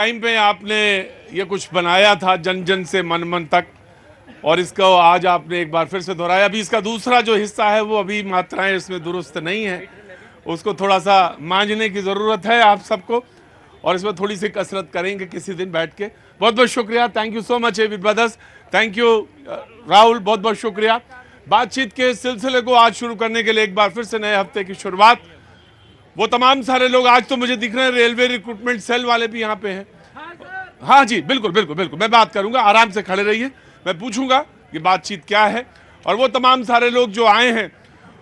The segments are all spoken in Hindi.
टाइम पे आपने ये कुछ बनाया था जन जन से मन मन तक, और इसको आज आपने एक बार फिर से दोहराया। अभी इसका दूसरा जो हिस्सा है वो अभी मात्राएं इसमें दुरुस्त नहीं है, उसको थोड़ा सा मांझने की ज़रूरत है आप सबको, और इसमें थोड़ी सी कसरत करेंगे किसी दिन बैठ के। बहुत बहुत शुक्रिया, thank you so much AV brothers, thank you Rahul, बहुत बहुत शुक्रिया। बातचीत के सिलसिले को आज शुरू करने के लिए एक बार फिर से नए हफ्ते की शुरुआत। वो तमाम सारे लोग आज तो मुझे दिख रहे हैं, रेलवे रिक्रूटमेंट सेल वाले भी यहाँ पे हैं। हाँ जी, बिल्कुल बिल्कुल बिल्कुल, मैं बात करूंगा, आराम से खड़े रहिए, मैं पूछूंगा कि बातचीत क्या है। और वो तमाम सारे लोग जो आए हैं,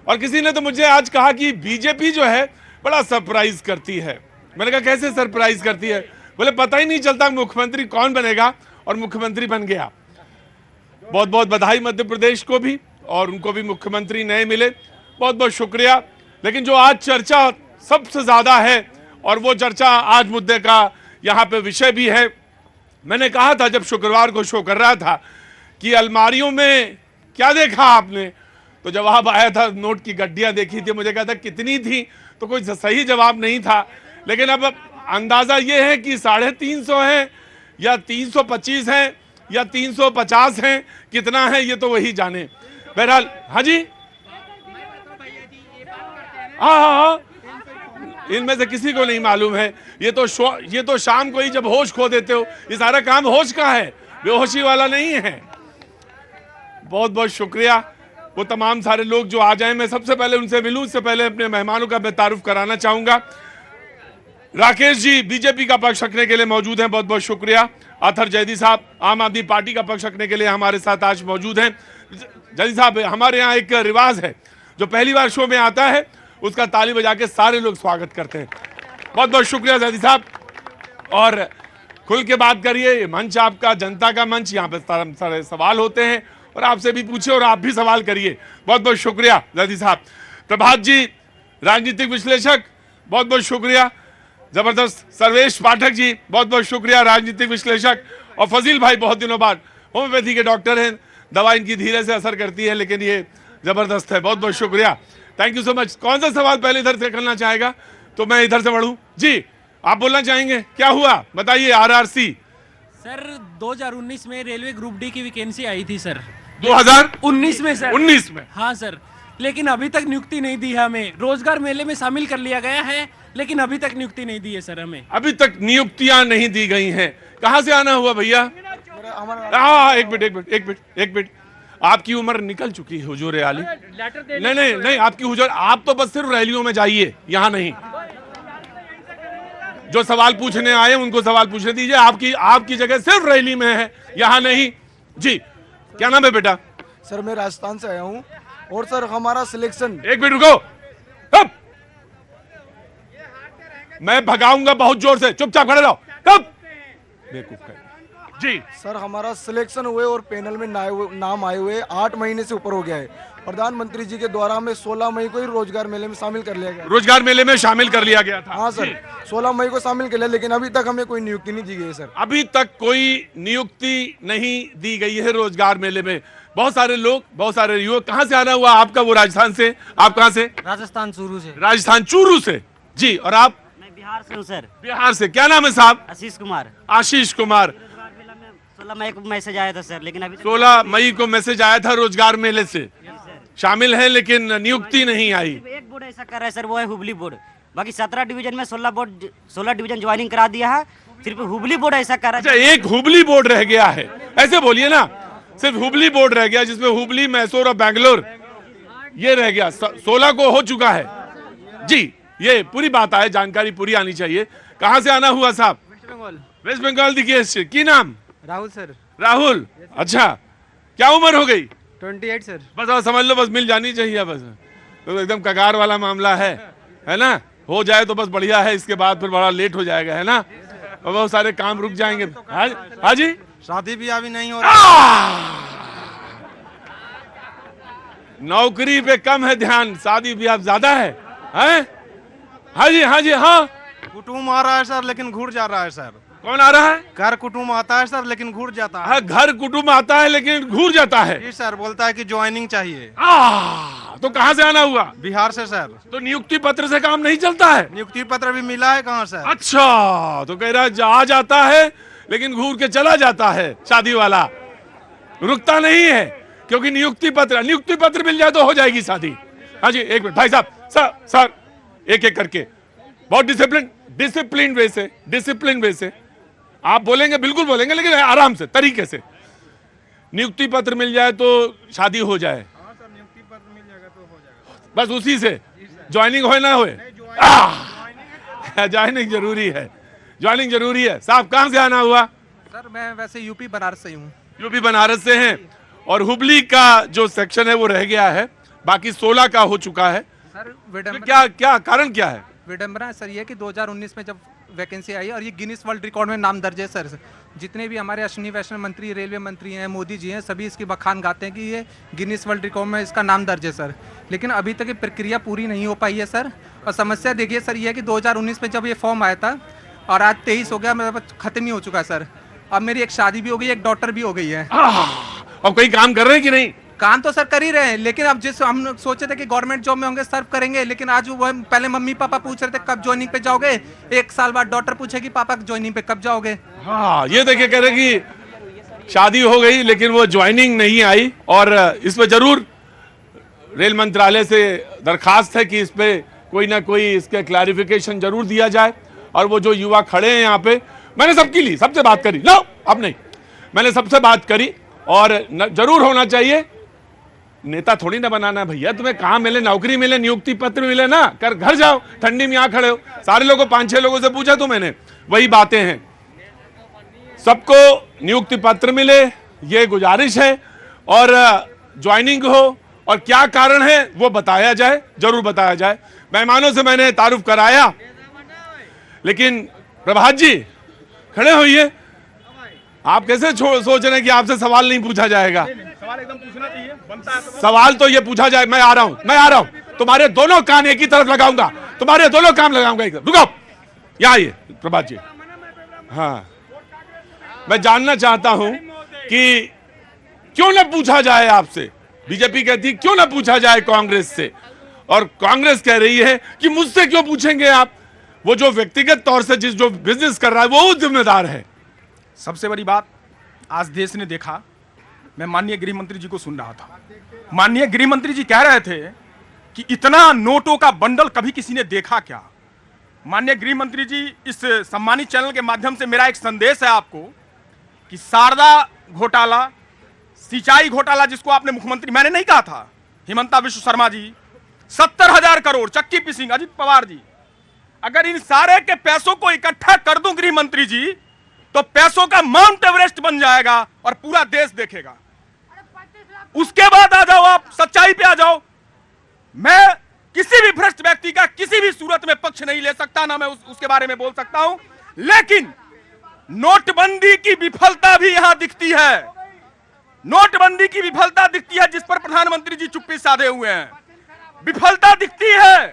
और किसी ने तो मुझे आज कहा कि बीजेपी जो है बड़ा सरप्राइज करती है। मैंने कहा कैसे सरप्राइज करती है? बोले पता ही नहीं चलता मुख्यमंत्री कौन बनेगा, और मुख्यमंत्री बन गया। बहुत बहुत बधाई मध्य प्रदेश को भी, और उनको भी मुख्यमंत्री नए मिले, बहुत बहुत शुक्रिया। लेकिन जो आज चर्चा सबसे ज्यादा है, और वो चर्चा आज मुद्दे का यहाँ पे विषय भी है। मैंने कहा था जब शुक्रवार को शो कर रहा था कि अलमारियों में क्या देखा आपने, तो जवाब आया था नोट की गड्डियां देखी थी। मुझे कहा था कितनी थी, तो कोई सही जवाब नहीं था। लेकिन अब अंदाजा ये है कि 350 है, या 325 है, या 350 है, कितना है ये तो वही जाने। बहरहाल हाँ जी, हाँ हाँ हाँ, इनमें से किसी को नहीं मालूम है। ये तो शाम को ही जब होश खो देते हो, ये सारा काम होश का है, बेहोशी वाला नहीं है। बहुत बहुत शुक्रिया। वो तमाम सारे लोग जो आ जाए, मैं सबसे पहले उनसे मिलूं, उससे पहले अपने मेहमानों का मैं तारुफ कराना चाहूंगा। राकेश जी बीजेपी का पक्ष रखने के लिए मौजूद हैं, बहुत बहुत शुक्रिया। अथर जैदी साहब आम आदमी पार्टी का पक्ष रखने के लिए हमारे साथ आज मौजूद हैं। जैदी साहब, हमारे यहाँ एक रिवाज है, जो पहली बार शो में आता है उसका ताली बजा के सारे लोग स्वागत करते हैं। बहुत बहुत शुक्रिया जैदी साहब, और खुल के बात करिए, ये मंच आपका, जनता का मंच, यहाँ पे सारे सवाल होते हैं, और आपसे भी पूछिए और आप भी सवाल करिए। बहुत बहुत शुक्रिया जैदी साहब। प्रभात जी राजनीतिक विश्लेषक, बहुत बहुत शुक्रिया। जबरदस्त सर्वेश पाठक जी, बहुत बहुत शुक्रिया, राजनीतिक विश्लेषक। और फजील भाई बहुत दिनों बाद होम्योपैथी के डॉक्टर हैं, दवा इनकी धीरे से असर करती है, लेकिन ये जबरदस्त है। बहुत बहुत शुक्रिया, थैंक यू सो मच। कौन सा सवाल पहले इधर से करना चाहेगा? तो मैं इधर से बढ़ूं जी, आप बोलना चाहेंगे, क्या हुआ बताइए। आरआरसी सर 2019 में रेलवे ग्रुप डी की वैकेंसी आई थी सर। 2019 में सर? 19 में, हाँ सर, लेकिन अभी तक नियुक्ति नहीं दी है हमें। रोजगार मेले में शामिल कर लिया गया है, लेकिन अभी तक नियुक्ति नहीं दी है सर हमें। अभी तक नियुक्तियां नहीं दी गई हैं। कहां से आना हुआ भैया? हाँ, एक मिनट, आपकी उम्र निकल चुकी है हुजूर आली। नहीं, आपकी हुजूर, आप तो बस सिर्फ रैलियों में जाइए, यहाँ नहीं। जो सवाल पूछने आए उनको सवाल पूछने दीजिए, आपकी जगह सिर्फ रैली में है, यहाँ नहीं। जी, क्या नाम है बेटा? सर मैं राजस्थान से आया हूँ, और सर हमारा सिलेक्शन। एक मिनट रुको, अब मैं भगाऊंगा बहुत जोर से, चुपचाप खड़े रहो। कब बेवकूफ जी। सर हमारा सिलेक्शन हुए और पैनल में नाम आए हुए 8 महीने से ऊपर हो गया है। प्रधानमंत्री जी के द्वारा हमें 16 मई को ही रोजगार मेले में शामिल कर लिया गया। रोजगार मेले में शामिल कर लिया गया था? हाँ सर, 16 मई को शामिल कर लिया, लेकिन अभी तक हमें कोई नियुक्ति नहीं दी गई है सर। अभी तक कोई नियुक्ति नहीं दी गई है रोजगार मेले में। बहुत सारे लोग, बहुत सारे युवक, कहाँ से आना हुआ आपका? वो राजस्थान से, आप कहाँ से? राजस्थान चूरू से। राजस्थान चूरू से जी, और आप? मैं बिहार से हूँ सर। बिहार से, क्या नाम है साहब? आशीष कुमार। आशीष कुमार। 16 मई को मैसेज आया था सर, लेकिन अभी 16 मई को मैसेज आया था रोजगार मेले से, शामिल है, लेकिन नियुक्ति नहीं आई। एक बोर्ड ऐसा कर रहा है सर, वो है हुबली बोर्ड। बाकी 17 डिवीजन में 16 डिवीजन ज्वाइनिंग करा दिया है, सिर्फ हुबली बोर्ड ऐसा कर रहा है। अच्छा, एक हुबली बोर्ड रह गया है, ऐसे बोलिए ना, सिर्फ हुबली बोर्ड रह गया, जिसमें हुबली, मैसूर और बैंगलोर ये रह गया। 16 को हो चुका है जी। ये पूरी बात आए, जानकारी पूरी आनी चाहिए। कहाँ से आना हुआ साहब? वेस्ट बंगाल दिखिए। की नाम? राहुल सर। राहुल, अच्छा, क्या उम्र हो गई? 28 सर। बस अब समझ लो, बस मिल जानी चाहिए बस, तो एकदम कगार वाला मामला है ना? हो जाए तो बस बढ़िया है, इसके बाद फिर बड़ा लेट हो जाएगा, है ना? और बहुत सारे काम रुक जाएंगे। हाँ जी, शादी ब्याह भी नहीं हो रहा। नौकरी पे कम है ध्यान, शादी ब्याह ज्यादा है, हैं? हाँ जी, हाँ जी, हाँ। कुटुम्ब आ रहा है सर, लेकिन घूर जा रहा है सर। कौन आ रहा है? घर कुटुंब आता है सर, लेकिन घूर जाता है। हाँ, घर कुटुंब आता है लेकिन घूर जाता है। जी सर, बोलता है कि ज्वाइनिंग चाहिए। तो कहाँ से आना हुआ? बिहार से सर। तो नियुक्ति पत्र से काम नहीं चलता है? नियुक्ति पत्र भी मिला है कहाँ सर? अच्छा, तो कह रहा है आ जाता है लेकिन घूर के चला जाता है। शादी वाला रुकता नहीं है, क्योंकि नियुक्ति पत्र मिल जाए तो हो जाएगी शादी। हाँ जी, एक मिनट भाई साहब, सर एक एक करके, बहुत डिसिप्लिन वे से आप बोलेंगे, बिल्कुल बोलेंगे, लेकिन आराम से, तरीके से। नियुक्ति पत्र मिल जाए तो शादी हो जाए, नियुक्ति पत्र मिल जाएगा तो हो जाएगा, बस उसी से ज्वाइनिंग हो ना होए। ज्वाइनिंग जरूरी है। साहब कहाँ से आना हुआ? सर मैं वैसे यूपी बनारस से हूँ। यूपी बनारस से हैं, और हुबली का जो सेक्शन है वो रह गया है, बाकी 16 का हो चुका है। सर तो क्या कारण क्या है? विडम्बना सर ये कि 2019 में जब वैकेंसी आई और ये गिनीज वर्ल्ड रिकॉर्ड में नाम दर्ज है सर। जितने भी हमारे अश्विनी वैष्णव मंत्री, रेलवे मंत्री हैं, मोदी जी हैं, सभी इसकी बखान गाते हैं कि ये गिनीज वर्ल्ड रिकॉर्ड में इसका नाम दर्ज है सर। लेकिन अभी तक ये प्रक्रिया पूरी नहीं हो पाई है सर। और समस्या देखिए सर, ये है कि 2019 में जब ये फॉर्म आया था और आज 23 हो गया, मतलब खत्म ही हो चुका है सर। अब मेरी एक शादी भी हो गई, एक डॉटर भी हो गई है। अब कहीं काम कर रहे हैं कि नहीं? काम तो सर कर ही रहे हैं, लेकिन अब जिस हम सोचे थे कि गवर्नमेंट जॉब में होंगे, सर्व करेंगे, लेकिन आज वो पहले मम्मी पापा पूछ रहे थे कब ज्वाइनिंग पे जाओगे, 1 साल बाद डॉटर पूछेगी पापा ज्वाइनिंग पे कब जाओगे। हाँ, ये देखिए, कह रहे कि शादी हो गई लेकिन वो ज्वाइनिंग नहीं आई, और इस पे जरूर रेल मंत्रालय से दरखास्त है कि इस पे कोई ना कोई इसके क्लैरिफिकेशन जरूर दिया जाए। और वो जो युवा खड़े हैं यहाँ पे, मैंने सबसे बात करी, नो अब नहीं, मैंने सबसे बात करी, और जरूर होना चाहिए। नेता थोड़ी ना बनाना भैया, तुम्हें काम मिले, नौकरी मिले, नियुक्ति पत्र मिले ना, कर घर जाओ, ठंडी में यहाँ खड़े हो। सारे लोगों, 5-6 लोगों से पूछा तो मैंने, वही बातें हैं। सबको नियुक्ति पत्र मिले, ये गुजारिश है, और ज्वाइनिंग हो, और क्या कारण है वो बताया जाए, जरूर बताया जाए। मेहमानों से मैंने तारुफ कराया, लेकिन प्रभात जी खड़े होइए। आप कैसे सोच रहे हैं कि आपसे सवाल नहीं पूछा जाएगा? सवाल एकदम पूछना चाहिए, बनता है तो। सवाल तो ये पूछा जाए। मैं आ रहा हूं, तुम्हारे दोनों कान एक ही तरफ लगाऊंगा, तुम्हारे दोनों काम लगाऊंगा एक तरफ। रुको, यहाँ आइए प्रभात जी। हाँ, मैं जानना चाहता हूं कि क्यों ना पूछा जाए आपसे। बीजेपी कहती क्यों ना पूछा जाए कांग्रेस से, और कांग्रेस कह रही है कि मुझसे क्यों पूछेंगे आप? वो जो व्यक्तिगत तौर से जो बिजनेस कर रहा है वो जिम्मेदार है। सबसे बड़ी बात आज देश ने देखा, मैं माननीय गृह मंत्री जी को सुन रहा था, माननीय गृह मंत्री जी कह रहे थे कि इतना नोटों का बंडल कभी किसी ने देखा क्या। माननीय गृह मंत्री जी, इस सम्मानित चैनल के माध्यम से मेरा एक संदेश है आपको कि शारदा घोटाला, सिंचाई घोटाला, जिसको आपने मुख्यमंत्री, मैंने नहीं कहा था, हिमंता विश्व शर्मा जी, 70,000 करोड़, चक्की पिसिंग, अजित पवार जी, अगर इन सारे के पैसों को इकट्ठा कर दूं गृह मंत्री जी, तो पैसों का माउंट एवरेस्ट बन जाएगा और पूरा देश देखेगा। उसके बाद आ जाओ, आप सच्चाई पे आ जाओ। मैं किसी भी भ्रष्ट व्यक्ति का किसी भी सूरत में पक्ष नहीं ले सकता, ना मैं उसके बारे में बोल सकता हूं, लेकिन नोटबंदी की विफलता भी यहां दिखती है। नोटबंदी की विफलता दिखती है, जिस पर प्रधानमंत्री जी चुप्पी साधे हुए हैं। विफलता दिखती है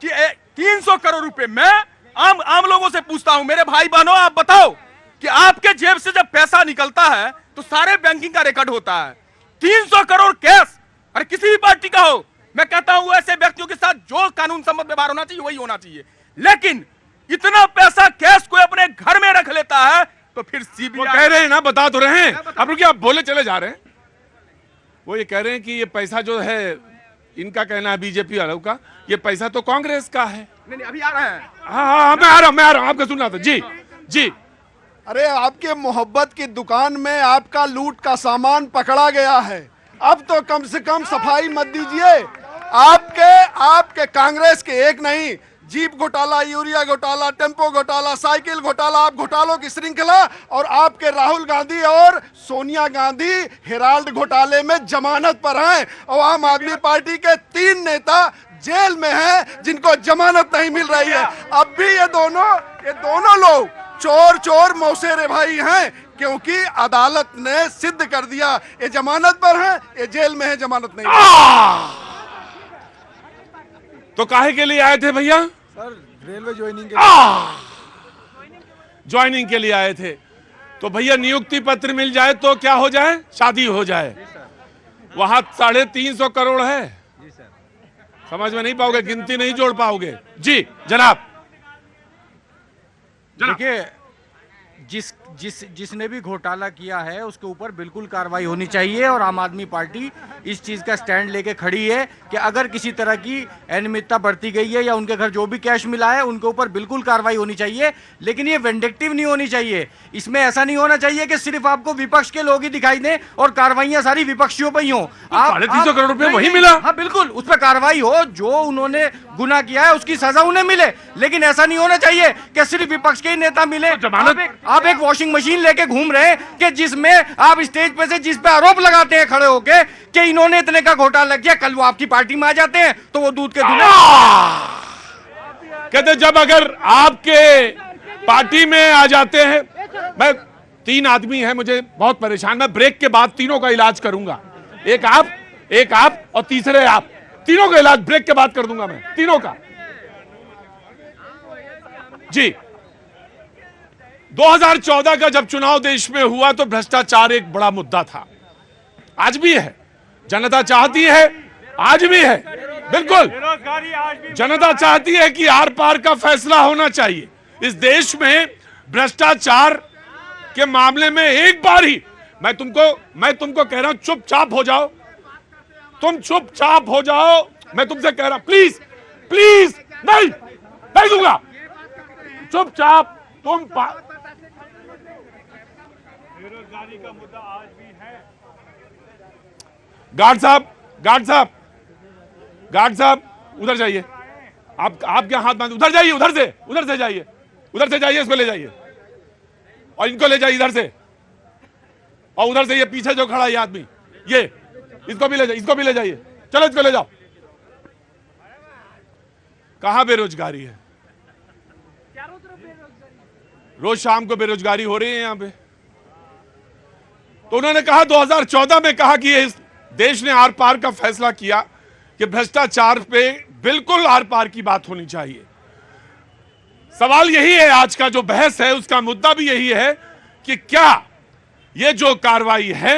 कि 300 करोड़ रुपए, मैं आम लोगों से पूछता हूं, मेरे भाई बहनों, आप बताओ कि आपके जेब से जब पैसा निकलता है तो सारे बैंकिंग का रिकॉर्ड होता है। 300 करोड़ कैश, अरे किसी भी पार्टी का हो, मैं कहता हूं ऐसे व्यक्तियों के साथ जो कानून सम्मत व्यवहार होना चाहिए वही होना चाहिए। लेकिन इतना पैसा कैश कोई अपने घर में रख लेता है तो फिर सीबीआई कह रहे हैं ना, बता तो रहे हैं, अब रुकिए, आप बोले चले जा रहे हैं। वो ये कह रहे हैं कि ये पैसा जो है, इनका कहना है बीजेपी वालों का, ये पैसा तो कांग्रेस का है। नहीं, अभी आ रहे हैं। हाँ, मैं आ रहा हूं, आपका सुनना था जी। अरे आपके मोहब्बत की दुकान में आपका लूट का सामान पकड़ा गया है, अब तो कम से कम सफाई मत दीजिए। आपके कांग्रेस के एक नहीं, जीप घोटाला, यूरिया घोटाला, टेम्पो घोटाला, साइकिल घोटाला, आप घोटालों की श्रृंखला, और आपके राहुल गांधी और सोनिया गांधी हेराल्ड घोटाले में जमानत पर हैं, और आम आदमी पार्टी के 3 नेता जेल में हैं जिनको जमानत नहीं मिल रही है। अब भी ये दोनों लोग चोर मौसेरे भाई हैं, क्योंकि अदालत ने सिद्ध कर दिया ये जमानत पर हैं, ये जेल में है, जमानत नहीं। तो काहे के लिए आए थे भैया? सर रेलवे ज्वाइनिंग के ज्वाइनिंग के लिए आए थे। तो भैया नियुक्ति पत्र मिल जाए तो क्या हो जाए, शादी हो जाए। वहां 350 करोड़ है, समझ में नहीं पाओगे, गिनती नहीं जोड़ पाओगे। जी जनाब। देखिए, जिसने भी घोटाला किया है उसके ऊपर बिल्कुल कार्रवाई होनी चाहिए और आम आदमी पार्टी इस चीज का स्टैंड लेके खड़ी है कि अगर किसी तरह की अनियमितता बरती गई है या उनके घर जो भी कैश मिला है उनके ऊपर बिल्कुल कार्रवाई होनी चाहिए, लेकिन ये वेंडिक्टिव नहीं होनी चाहिए। इसमें ऐसा नहीं होना चाहिए कि सिर्फ आपको विपक्ष के लोग ही दिखाई दें और कार्रवाइयां सारी विपक्षियों पर ही हो। 350 करोड़ रुपए वही मिला। हाँ बिल्कुल, उस पर कार्रवाई हो, जो उन्होंने गुनाह किया है उसकी सजा उन्हें मिले, लेकिन ऐसा नहीं होना चाहिए कि सिर्फ विपक्ष के ही नेता मिले। आप एक वॉशिंग मशीन लेके घूम रहे हैं कि जिसमें आप स्टेज पे से जिस पे आरोप लगाते हैं खड़े होके कि इन्होंने इतने का घोटाला किया, कल वो आपकी पार्टी में आ जाते हैं तो वो दूध के दूध कहते जब अगर आपके पार्टी में आ जाते हैं। मैं 3 आदमी हैं, मुझे बहुत परेशान, मैं ब्रेक के बाद तीनों का इलाज करूंगा। एक आप और तीसरे आप, तीनों का इलाज ब्रेक के बाद कर दूंगा मैं, तीनों का। जी 2014 का जब चुनाव देश में हुआ तो भ्रष्टाचार एक बड़ा मुद्दा था, आज भी है, जनता चाहती है, आज भी है, बिल्कुल जनता चाहती है कि आर पार का फैसला होना चाहिए। इस देश में भ्रष्टाचार के मामले में एक बार ही मैं तुमको कह रहा हूं, चुपचाप हो जाओ, तुम चुपचाप हो जाओ, मैं तुमसे कह रहा, प्लीज प्लीज, नहीं दूंगा, चुपचाप तुम। बेरोजगारी का मुद्दा आज भी है। गार्ड साहब उधर जाइए, आप क्या हाथ बांध, उधर जाइए, उधर से जाइए, इसको ले जाइए और इनको ले जाइए इधर से, और उधर से ये पीछे जो खड़ा है ये आदमी, ये इसको भी ले जाइए, चलो इसको ले जाओ। कहां बेरोजगारी है? रोज शाम को बेरोजगारी हो रही है यहां पे। तो उन्होंने कहा 2014 में कहा कि इस देश ने आर पार का फैसला किया कि भ्रष्टाचार पे बिल्कुल आर पार की बात होनी चाहिए। सवाल यही है, आज का जो बहस है उसका मुद्दा भी यही है कि क्या ये जो कार्रवाई है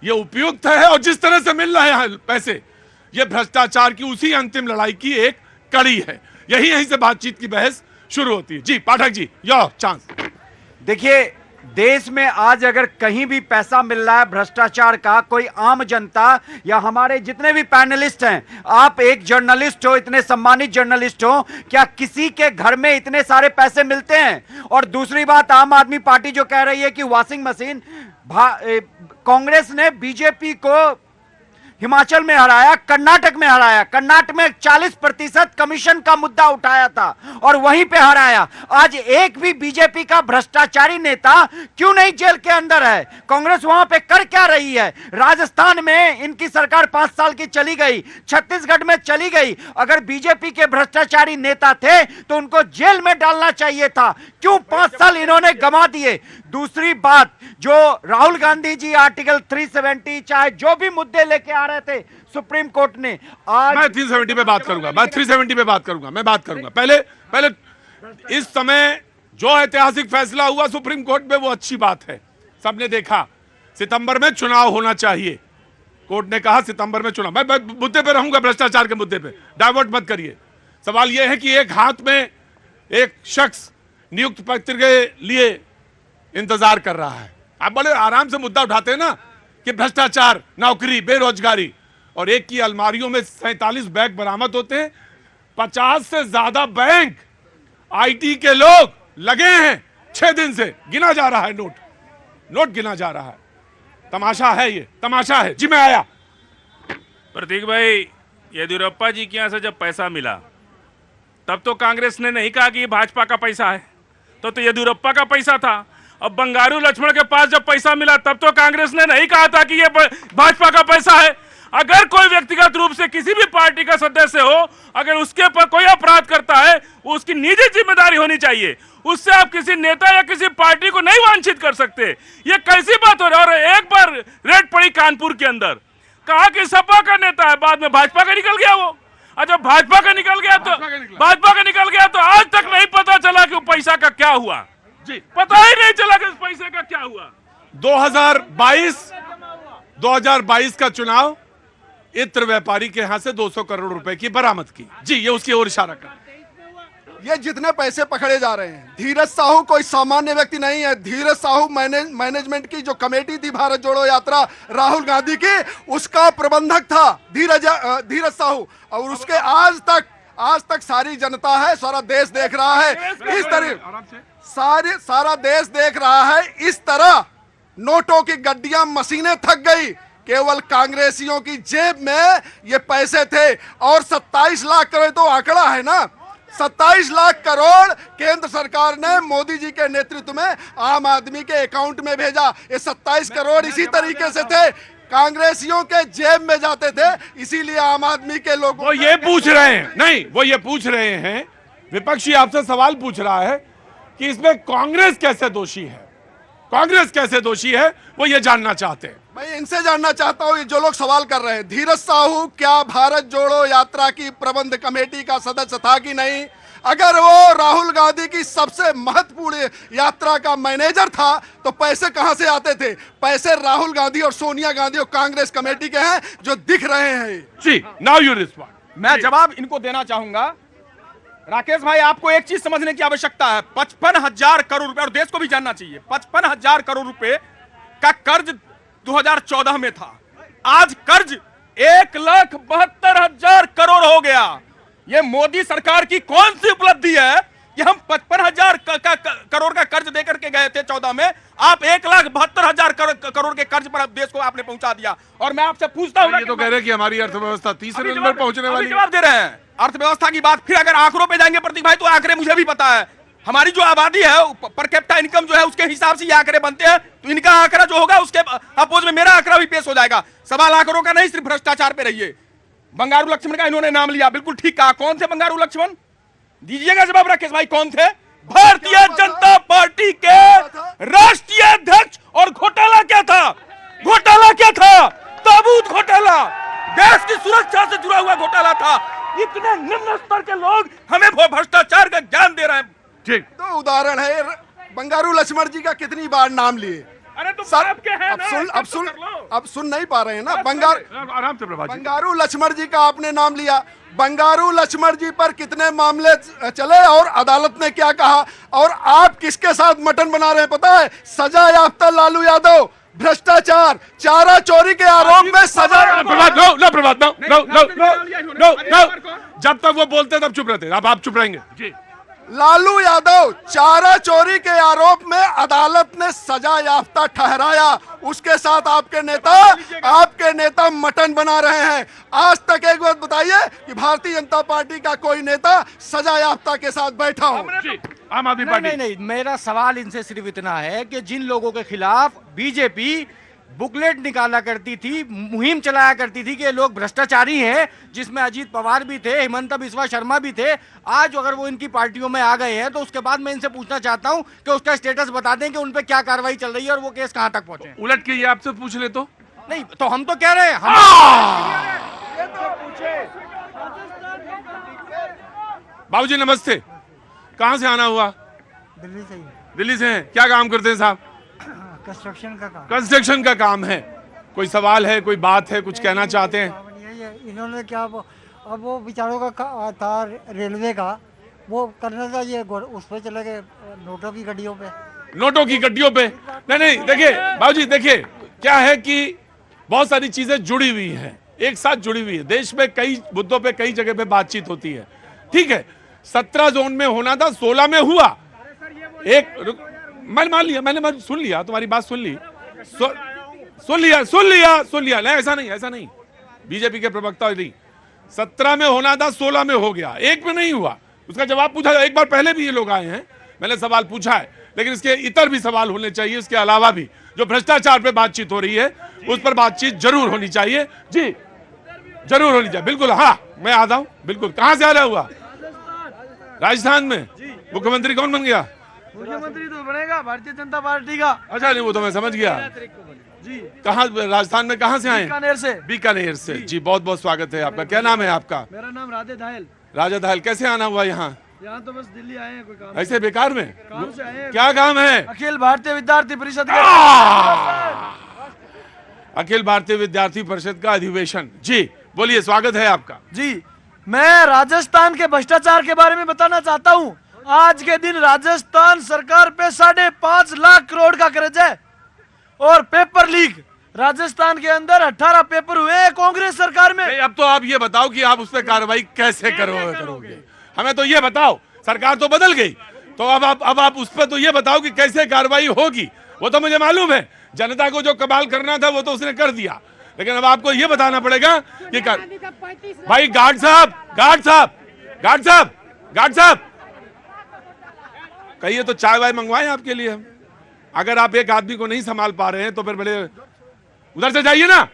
ये उपयुक्त है, और जिस तरह से मिल रहे हैं पैसे, ये भ्रष्टाचार की उसी अंतिम लड़ाई की एक कड़ी है। यहीं से बातचीत की बहस शुरू होती है। जी पाठक जी, योर चांस। देखिए, देश में आज अगर कहीं भी पैसा मिल रहा है भ्रष्टाचार का, कोई आम जनता या हमारे जितने भी पैनलिस्ट हैं, आप एक जर्नलिस्ट हो, इतने सम्मानित जर्नलिस्ट हो, क्या किसी के घर में इतने सारे पैसे मिलते हैं? और दूसरी बात, आम आदमी पार्टी जो कह रही है कि वॉशिंग मशीन, कांग्रेस ने बीजेपी को हिमाचल में हराया, कर्नाटक में हराया, कर्नाटक में 40% कमीशन का मुद्दा उठाया था और वहीं पे हराया। आज एक भी बीजेपी का भ्रष्टाचारी नेता क्यों नहीं जेल के अंदर है? कांग्रेस वहां पे कर क्या रही है? राजस्थान में इनकी सरकार 5 साल की चली गई, छत्तीसगढ़ में चली गई। अगर बीजेपी के भ्रष्टाचारी नेता थे तो उनको जेल में डालना चाहिए था, क्यों 5 साल इन्होंने गंवा दिए? दूसरी बात, जो राहुल गांधी जी आर्टिकल 370 चाहे जो भी मुद्दे लेके आ रहे थे सुप्रीम कोर्ट ने, आज मैं 370 पे बात करूंगा, मैं 370 पे बात करूंगा। पहले इस समय जो ऐतिहासिक फैसला हुआ सुप्रीम कोर्ट में वो अच्छी बात है, सबने देखा। सितंबर में चुनाव होना चाहिए, कोर्ट ने कहा सितंबर में चुनाव। मैं मुद्दे पे रहूंगा, भ्रष्टाचार के मुद्दे पे डाइवर्ट मत करिए। सवाल यह है कि एक हाथ में एक शख्स नियुक्त पत्र के लिए इंतजार कर रहा है, आप बड़े आराम से मुद्दा उठाते हैं ना कि भ्रष्टाचार, नौकरी, बेरोजगारी, और एक की अलमारियों में 47 बैग बरामद होते हैं। 50 से ज्यादा बैंक आईटी के लोग लगे हैं, 6 दिन से गिना जा रहा है, नोट गिना जा रहा है। तमाशा है, ये तमाशा है। जी मैं आया। प्रतीक भाई, येदियुरप्पा जी के यहाँ से जब पैसा मिला तब तो कांग्रेस ने नहीं कहा कि ये भाजपा का पैसा है, तो येदियुरप्पा का पैसा था। अब बंगारू लक्ष्मण के पास जब पैसा मिला तब तो कांग्रेस ने नहीं कहा था कि ये भाजपा का पैसा है। अगर कोई व्यक्तिगत रूप से किसी भी पार्टी का सदस्य हो, अगर उसके पर कोई अपराध करता है, उसकी निजी जिम्मेदारी होनी चाहिए। उससे आप किसी नेता या किसी पार्टी को नहीं वांछित कर सकते। ये कैसी बात हो रही है? और एक बार रेड पड़ी कानपुर के अंदर, कहा कि सपा का नेता है, बाद में भाजपा का निकल गया वो। अच्छा, भाजपा का निकल गया तो आज तक नहीं पता चला कि पैसा का क्या हुआ। जी पता ही नहीं चला कि इस पैसे का क्या हुआ। 2022 का चुनाव इत्र व्यापारी के यहां से 200 करोड़ रुपए की बरामद की। जी ये उसकी ओर इशारा कर। ये जितने पैसे पकड़े जा रहे हैं, धीरज साहू कोई सामान्य व्यक्ति नहीं है। धीरज साहू मैनेजमेंट की जो कमेटी थी भारत जोड़ो यात्रा राहुल गांधी की, उसका प्रबंधक था धीरज साहू। और उसके आज तक सारी जनता है, सारा देश देख रहा है इस तरह, सारा देश देख रहा है इस तरह नोटों की गड्डियां मशीनें थक गई, केवल कांग्रेसियों की जेब में ये पैसे थे। और 27 लाख करोड़ तो आंकड़ा है ना, 27 लाख करोड़ केंद्र सरकार ने मोदी जी के नेतृत्व में आम आदमी के अकाउंट में भेजा। ये 27 करोड़ इसी तरीके से थे, कांग्रेसियों के जेब में जाते थे, इसीलिए आम आदमी के लोग वो ये पूछ रहे हैं, नहीं वो ये पूछ रहे हैं, विपक्षी आपसे सवाल पूछ रहा है कि इसमें कांग्रेस कैसे दोषी है, कांग्रेस कैसे दोषी है, वो ये जानना चाहते हैं। मैं इनसे जानना चाहता हूं, जो लोग सवाल कर रहे हैं, धीरज साहू क्या भारत जोड़ो यात्रा की प्रबंध कमेटी का सदस्य था कि नहीं? अगर वो राहुल गांधी की सबसे महत्वपूर्ण यात्रा का मैनेजर था तो पैसे कहां से आते थे? पैसे राहुल गांधी और सोनिया गांधी और कांग्रेस कमेटी के हैं जो दिख रहे हैं। जी नाउ यू रिस्पॉन्ड। मैं जवाब इनको देना चाहूंगा। राकेश भाई, आपको एक चीज समझने की आवश्यकता है, 55,000 करोड़ रुपए, और देश को भी जानना चाहिए, 55,000 करोड़ रुपए का कर्ज 2014 में था। आज कर्ज 1,72,000 करोड़ हो गया। ये मोदी सरकार की कौन सी उपलब्धि है कि हम 55,000 करोड़ का कर्ज देकर के गए थे 14 में, आप 1,72,000 करोड़ के कर्ज पर देश को आपने पहुंचा दिया। और मैं आपसे पूछता हूं, ये तो कह रहे हैं कि हमारी अर्थव्यवस्था तीसरे नंबर पहुंचने वाली है। जवाब दे रहे हैं अर्थव्यवस्था की बात। फिर अगर आंकड़ों पे जाएंगे प्रतीक भाई, तो आंकड़े मुझे भी पता है, हमारी जो आबादी है पर कैपिटा इनकम जो है उसके हिसाब से ये आंकड़े बनते हैं। तो इनका आंकड़ा जो होगा उसके अपोज में मेरा आंकड़ा भी पेश हो जाएगा। सवाल आंकड़ों का नहीं, सिर्फ भ्रष्टाचार पे रहिए। बंगारू लक्ष्मण का इन्होंने नाम लिया, बिल्कुल ठीक कहा। कौन थे बंगारू लक्ष्मण? दीजिएगा जवाब राकेश भाई, कौन थे? भारतीय जनता पार्टी के राष्ट्रीय अध्यक्ष। और घोटाला क्या था? घोटाला क्या था? ताबूत घोटाला, देश की सुरक्षा से जुड़ा हुआ घोटाला था। इतने निम्न स्तर के लोग हमें भ्रष्टाचार का ज्ञान दे रहे हैं। ठीक, तो उदाहरण है, बंगारू लक्ष्मण जी का कितनी बार नाम लिए? अरे तो सर, आपके हैं ना, अब सुन नहीं पा रहे हैं ना। आराम से प्रभात जी। बंगारू लक्ष्मण जी का आपने नाम लिया, बंगारू लक्ष्मण जी पर कितने मामले चले और अदालत ने क्या कहा? और आप किसके साथ मटन बना रहे हैं पता है? सजा याफ्ता लालू यादव, भ्रष्टाचार, चारा चोरी के आरोप में सजा। जब तक वो बोलते तब चुप रहते, अब आप चुप रहेंगे जी। लालू यादव चारा चोरी के आरोप में अदालत ने सजा याफ्ता ठहराया, उसके साथ आपके नेता मटन बना रहे हैं। आज तक एक बात बताइए कि भारतीय जनता पार्टी का कोई नेता सजा याफ्ता के साथ बैठा हो? आम आदमी पार्टी। नहीं, मेरा सवाल इनसे सिर्फ इतना है कि जिन लोगों के खिलाफ बीजेपी बुकलेट निकाला करती थी, मुहिम चलाया करती थी कि ये लोग भ्रष्टाचारी हैं, जिसमें अजीत पवार भी थे, हिमंत बिस्वा शर्मा भी थे, आज अगर वो इनकी पार्टियों में आ गए हैं तो उसके बाद मैं इनसे पूछना चाहता हूं कि उसका स्टेटस बता दें कि उन पे क्या कार्रवाई चल रही है और वो केस कहां तक पहुंचे। उलट के ये आपसे पूछ ले तो नहीं, तो हम तो कह रहे हैं बाबूजी नमस्ते, कहां से आना हुआ? दिल्ली से ही। दिल्ली से हैं, क्या काम करते हैं साहब? कंस्ट्रक्शन का काम। कंस्ट्रक्शन का काम है। कोई सवाल है, कोई बात है, कुछ कहना चाहते हैं? यही है, इन्होंने क्या अब वो बेचारों का था रेलवे का, वो करना था, ये उस पर चले गए नोटों की गड्डियों पे। नोटों की गड्डियों पे? नहीं, देखिए बाबूजी, देखिए क्या है कि बहुत सारी चीजें जुड़ी हुई हैं, एक साथ जुड़ी हुई है। देश में कई मुद्दों पे कई जगह पे बातचीत होती है, ठीक है। 17 जोन में होना था, 16 में हुआ। मैंने मान लिया, मैंने सुन लिया, तुम्हारी बात सुन ली, सुन लिया। नहीं, ऐसा नहीं, बीजेपी के प्रवक्ता नहीं। 17 में होना था, 16 में हो गया, एक में नहीं हुआ। उसका जवाब पूछा, एक बार पहले भी ये लोग आए हैं, मैंने सवाल पूछा है, लेकिन इसके इतर भी सवाल होने चाहिए। इसके अलावा भी जो भ्रष्टाचार पे बातचीत हो रही है उस पर बातचीत जरूर होनी चाहिए जी, जरूर होनी चाहिए। बिल्कुल, हाँ मैं आता हूँ, बिल्कुल। कहाँ से आ रहा हुआ? राजस्थान में। मुख्यमंत्री कौन बन गया? मुख्यमंत्री तो बनेगा भारतीय जनता पार्टी का। अच्छा, नहीं वो तो मैं समझ गया जी। कहाँ, राजस्थान में कहाँ से आए? बीकानेर से जी। बहुत बहुत स्वागत है आपका। क्या नाम है आपका? मेरा नाम राधे धायल। राजा धायल, कैसे आना हुआ यहाँ? यहाँ तो बस दिल्ली आए हैं, कोई काम ऐसे बेकार में काम से आए हैं। क्या काम है? अखिल भारतीय विद्यार्थी परिषद के अखिल भारतीय विद्यार्थी परिषद का अधिवेशन। जी बोलिए, स्वागत है आपका। जी, मैं राजस्थान के भ्रष्टाचार के बारे में बताना चाहता हूँ। आज के दिन राजस्थान सरकार पे 5.5 लाख करोड़ का कर्ज है और पेपर लीक राजस्थान के अंदर 18 पेपर हुए हैं कांग्रेस सरकार में। नहीं, अब तो आप ये बताओ कि आप उस पर कार्रवाई कैसे करोगे? हमें तो ये बताओ, सरकार तो बदल गई, तो अब आप उस पर तो ये बताओ कि कैसे कार्रवाई होगी। वो तो मुझे मालूम है, जनता को जो कमाल करना था वो तो उसने कर दिया, लेकिन अब आपको ये बताना पड़ेगा कि भाई गार्ड साहब कहिए तो चाय वाय मंगवाएं आपके लिए हम। अगर आप एक आदमी को नहीं संभाल पा रहे हैं तो फिर बड़े उधर से जाइए ना।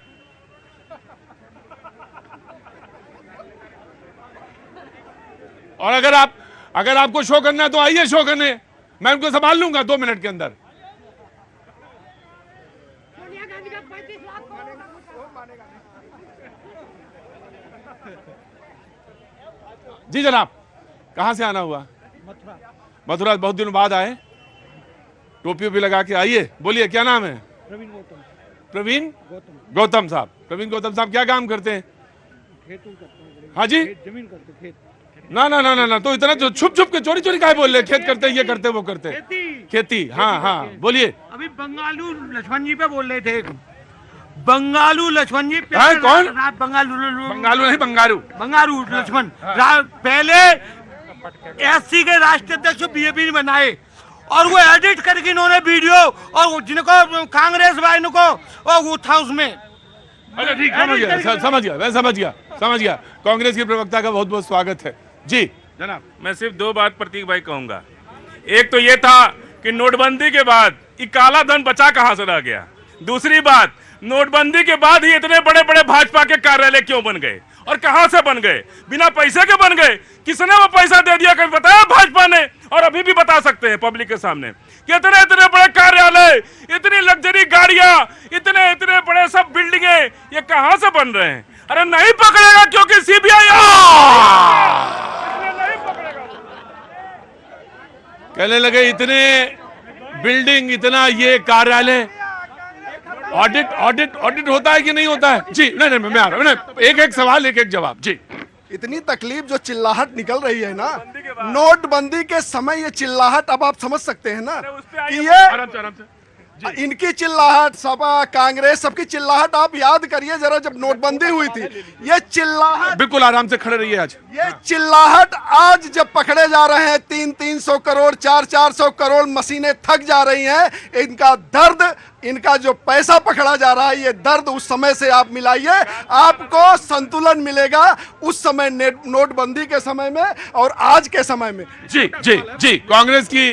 और अगर आपको शो करना है तो आइए शो करने, मैं उनको संभाल लूंगा 2 मिनट के अंदर। जी जनाब, कहां से आना हुआ? मथुरा। बहुत दिनों बाद आए, टोपी भी लगा के आइए। बोलिए, क्या नाम है? प्रवीण गौतम साहब। प्रवीण गौतम साहब क्या काम करते हैं? हाँ जी, जमीन करते, खेत। ना तो इतना जो छुप के चोरी काहे बोल रहे? खेत करते, ये करते, वो करते, खेती। हाँ बोलिए। अभी बंगालू लक्ष्मण जी पे बोल रहे थे, बंगालू लक्ष्मण जी। कौन? बंगालू नहीं, बंगारू लक्ष्मण। पहले एससी के राष्ट्रीय अध्यक्ष बीजेपी ने बनाए और वो एडिट करके इन्होंने वीडियो, और जिनको कांग्रेस वाले को और वो था उसमें। अच्छा ठीक, समझ गया। कांग्रेस के प्रवक्ता का बहुत बहुत स्वागत है। जी जनाब, मैं सिर्फ 2 बात प्रतीक भाई कहूंगा। एक तो ये था कि नोटबंदी के बाद ये काला धन बचा कहां से रह गया। दूसरी बात, नोटबंदी के बाद ही इतने बड़े बड़े भाजपा के कार्यालय क्यों बन गए और कहां से बन गए? बिना पैसे के बन गए। किसने वो पैसा दे दिया, कभी बताया भाजपा ने? और अभी भी बता सकते हैं पब्लिक के सामने कि इतने बड़े कार्यालय, इतनी लग्जरी गाड़ियां, इतने बड़े सब बिल्डिंगे, ये कहां से बन रहे हैं? अरे नहीं पकड़ेगा क्योंकि सीबीआई नहीं पकड़ेगा। कहने लगे इतने बिल्डिंग, इतना ये कार्यालय, ऑडिट होता है कि नहीं होता है? जी नहीं, मैं आ रहा हूं। एक सवाल, एक जवाब। जी, इतनी तकलीफ जो चिल्लाहट निकल रही है ना नोटबंदी के समय, ये चिल्लाहट अब आप समझ सकते हैं ना कि ये आराम से। इनकी चिल्लाहट, सपा, कांग्रेस, सबकी चिल्लाहट आप याद करिए जरा, जब नोटबंदी हुई थी। ये चिल्लाहट, बिल्कुल आराम से खड़े रहिए। आज ये चिल्लाहट आज जब पकड़े जा रहे हैं 300 करोड़, 400 करोड़ मशीनें थक जा रही हैं, इनका दर्द, इनका जो पैसा पकड़ा जा रहा है, ये दर्द उस समय से आप मिलाइए, आपको संतुलन मिलेगा उस समय नोटबंदी के समय में और आज के समय में। जी कांग्रेस की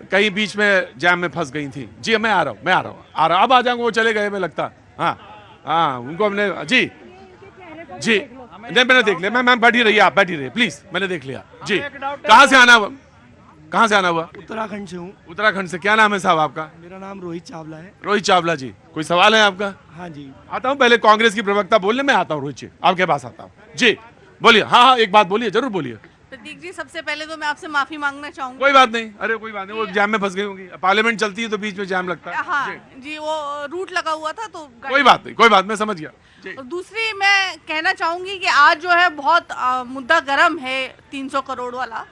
कहीं बीच में जैम में फंस गई थी। जी मैं आ रहा हूँ। अब आ जाऊंगा, वो चले गए, मैं लगता। हाँ उनको हमने जी नहीं, मैंने देख लिया। मैम बैठी रहिए, आप बैठी रहिए प्लीज, मैंने देख लिया। जी कहाँ से आना हुआ? उत्तराखंड से हूँ। उत्तराखंड से। क्या नाम है साहब आपका? मेरा नाम रोहित चावला है। रोहित चावला जी, कोई सवाल है आपका? हाँ जी, आता हूँ। पहले कांग्रेस की प्रवक्ता बोलने में आता हूँ। रोहित जी आपके पास आता हूँ। जी बोलिए। हाँ एक बात बोलिए, जरूर बोलिए। प्रतीक जी, सबसे पहले तो मैं आपसे माफी मांगना चाहूंगी। कोई बात नहीं, अरे कोई बात नहीं, वो जाम में फंस गई होंगी। पार्लियामेंट चलती है तो बीच में जाम लगता है। हाँ जी, वो रूट लगा हुआ था तो कोई बात नहीं, मैं समझ गया। और दूसरी मैं कहना चाहूंगी कि आज जो है बहुत मुद्दा गर्म है 300 करोड़ वाला,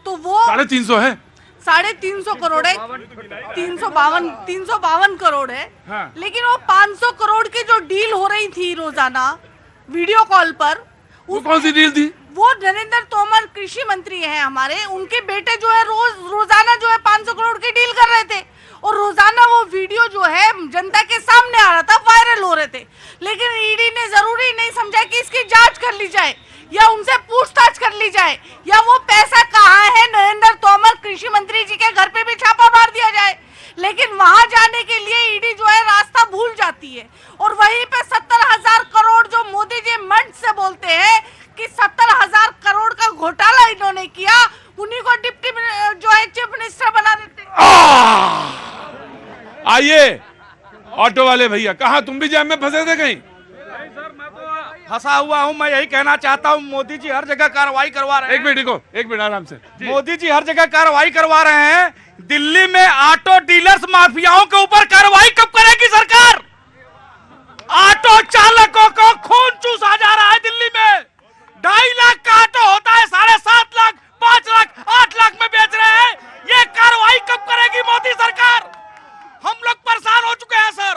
तो वो 350 है, 350 करोड़ है, 352 करोड़ है। हाँ। लेकिन वो 500 करोड़ की जो डील हो रही थी रोजाना वीडियो कॉल पर, वो कौन सी डील थी? वो नरेंद्र तोमर कृषि मंत्री हैं हमारे, उनके बेटे जो है रोजाना जो है 500 करोड़ की डील कर रहे थे और रोजाना वो वीडियो जो है जनता के सामने आ रहा था, वायरल हो रहे थे। लेकिन ईडी ने जरूरी नहीं समझा कि इसकी जांच कर ली जाए या उनसे पूछताछ कर ली जाए या वो पैसा कहाँ है नरेंद्र तोमर कृषि मंत्री जी के घर पे भी छापा मार दिया जाए। लेकिन वहां जाने के लिए ईडी जो है रास्ता भूल जाती है और वहीं पे 70,000 करोड़ जो मोदी जी मंच से बोलते हैं कि 70,000 करोड़ का घोटाला इन्होंने किया, उन्हीं को डिप्टी जो है चीफ मिनिस्टर बना देते। आइए ऑटो वाले भैया, कहा तुम भी जैम में फंसे थे कहीं? फंसा हुआ हूं। मैं यही कहना चाहता हूं, मोदी जी हर जगह कार्रवाई करवा रहे हैं। एक मिनट आराम से। मोदी जी हर जगह कार्रवाई करवा रहे हैं। दिल्ली में ऑटो डीलर्स माफियाओं के ऊपर कार्रवाई कब करेगी सरकार? ऑटो चालकों को खून चूसा जा रहा है दिल्ली में। 2.5 लाख का ऑटो होता है 7.5 लाख, 5 लाख, 8 लाख में बेच रहे हैं। ये कार्रवाई कब करेगी मोदी सरकार? हम लोग परेशान हो चुके हैं सर।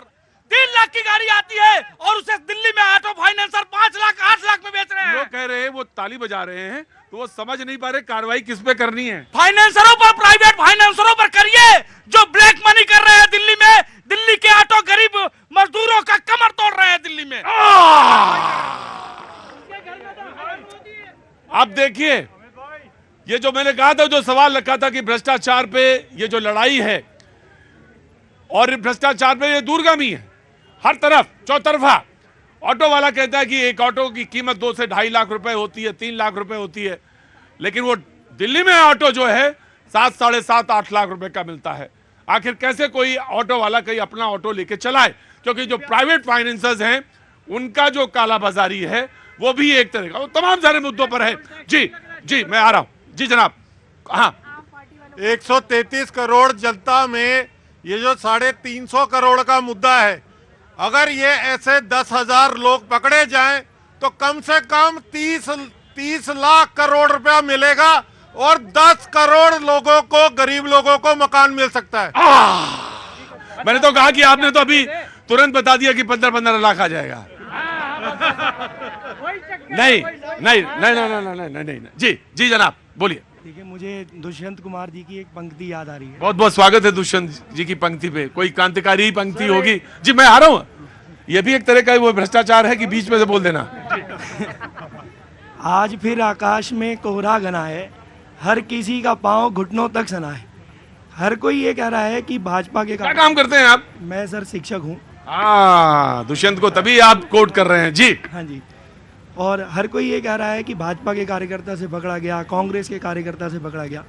3 लाख की गाड़ी आती है और उसे दिल्ली में ऑटो फाइनेंसर 5 लाख, 8 लाख में बेच रहे हैं। वो कह रहे हैं, वो ताली बजा रहे हैं, तो वो समझ नहीं पा रहे कार्रवाई किस पे करनी है। फाइनेंसरों पर, प्राइवेट फाइनेंसरों पर करिए जो ब्लैक मनी कर रहे हैं दिल्ली में। दिल्ली के ऑटो गरीब मजदूरों का कमर तोड़ रहे हैं दिल्ली में। अब देखिए, ये जो मैंने कहा था, जो सवाल रखा था कि भ्रष्टाचार पे ये जो लड़ाई है और भ्रष्टाचार पे ये दूरगामी है, हर तरफ चौतरफा। ऑटो वाला कहता है कि एक ऑटो की कीमत 2 से 2.5 लाख रुपए होती है, 3 लाख रुपए होती है, लेकिन वो दिल्ली में ऑटो जो है 7, 7.5, 8 लाख रुपए का मिलता है। आखिर कैसे कोई ऑटो वाला कहीं अपना ऑटो लेके चलाए? क्योंकि जो प्राइवेट फाइनेंसर्स हैं उनका जो कालाबाजारी है वो भी एक तरह का, वो तमाम सारे मुद्दों पर है। जी मैं आ रहा हूं। जी जनाब। हाँ, 133 करोड़ जनता में ये जो 350 करोड़ का मुद्दा है, अगर ये ऐसे 10,000 लोग पकड़े जाएं तो कम से कम 30 लाख करोड़ रुपया मिलेगा और 10 करोड़ लोगों को, गरीब लोगों को मकान मिल सकता है। मैंने तो कहा कि आपने तो अभी तुरंत बता दिया कि 15-15 लाख आ जाएगा। नहीं। जी जनाब बोलिए। देखिए, मुझे दुष्यंत कुमार जी की एक पंक्ति याद आ रही है। बहुत बहुत स्वागत है दुष्यंत जी की पंक्ति पे। कोई क्रांतिकारी पंक्ति होगी? जी मैं आ रहा हूँ। ये भी एक तरह का वो भ्रष्टाचार है कि बीच में से बोल देना। आज फिर आकाश में कोहरा घना है, हर किसी का पांव घुटनों तक सना है। हर कोई ये कह रहा है कि भाजपा के क्या काम करते हैं आप? मैं सर शिक्षक हूँ। हाँ, दुष्यंत को तभी आप कोट कर रहे हैं। जी हाँ जी। और हर कोई ये कह रहा है कि भाजपा के कार्यकर्ता से पकड़ा गया, कांग्रेस के कार्यकर्ता से पकड़ा गया।